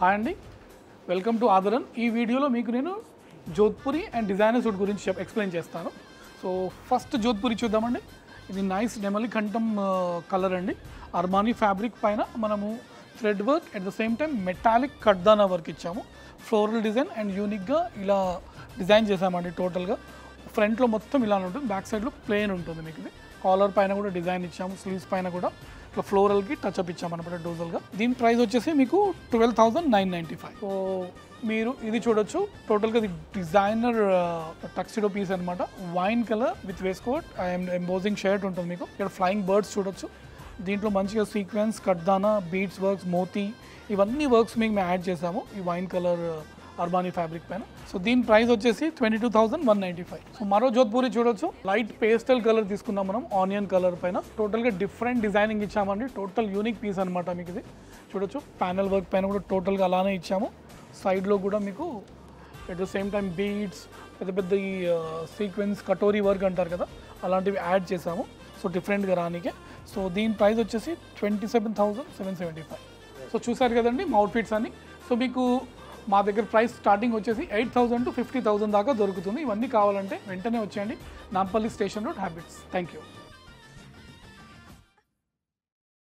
Hi అండి, welcome to ఆదరన్. ఈ వీడియోలో మీకు నేను జోధ్పురి అండ్ డిజైనర్ సూట్ గురించి ఎక్స్ప్లెయిన్ చేస్తాను. సో ఫస్ట్ జోధ్పురి చూద్దామండి. ఇది నైస్ నెమలి కంఠం కలర్ అండి. అర్మానీ ఫ్యాబ్రిక్ పైన మనము thread work at the same time metallic కడ్దానా వర్క్ ఇచ్చాము. ఫ్లోరల్ డిజైన్ అండ్ యూనిక్గా ఇలా డిజైన్ చేసామండి. టోటల్గా ఫ్రంట్లో మొత్తం ఇలా ఉంటుంది, బ్యాక్ సైడ్లో ప్లెయిన్ ఉంటుంది. మీకు ఇది కాలర్ పైన కూడా డిజైన్ ఇచ్చాము, స్లీవ్స్ పైన కూడా ఇట్లా ఫ్లోరల్కి టచ్అప్ ఇచ్చామన్నమాట డోజల్గా. దీని ప్రైస్ వచ్చేసి మీకు 12,995. సో మీరు ఇది చూడొచ్చు. టోటల్గా ఇది డిజైనర్ టక్సిడో పీస్ అనమాట. Wine colour with waistcoat embossing shirt ఉంటుంది. మీకు ఇక్కడ ఫ్లయింగ్ బర్డ్స్ చూడొచ్చు. దీంట్లో మంచిగా సీక్వెన్స్, కడ్దానా, బీడ్స్ వర్క్స్, మోతీ ఇవన్నీ వర్క్స్ మీకు మేము యాడ్ చేసాము ఈ వైన్ కలర్ అర్బానీ ఫ్యాబ్రిక్ పైన. సో దీని ప్రైస్ వచ్చేసి 22,195. సో మరో జోధ్పూరి చూడొచ్చు. లైట్ పేస్టల్ కలర్ తీసుకున్నాం మనం, ఆనియన్ కలర్ పైన. టోటల్గా డిఫరెంట్ డిజైనింగ్ ఇచ్చామండి. టోటల్ యూనిక్ పీస్ అనమాట. మీకు ఇది చూడొచ్చు. ప్యానల్ వర్క్ పైన కూడా టోటల్గా అలానే ఇచ్చాము. సైడ్లో కూడా మీకు at the same time beads, పెద్ద పెద్ద ఈ సీక్వెన్స్, కటోరీ వర్క్ అంటారు కదా, అలాంటివి యాడ్ చేసాము. సో డిఫరెంట్గా రానికే. సో దీని ప్రైస్ వచ్చేసి 27,775. సో చూసారు కదండి మా అవుట్ఫిట్స్ అన్ని. సో మీకు మా దగ్గర ప్రైస్ స్టార్టింగ్ వచ్చేసి 8,000 to 50,000 దాకా దొరుకుతుంది. ఇవన్నీ కావాలంటే వెంటనే వచ్చేయండి. Nampally station road, habits. Thank you.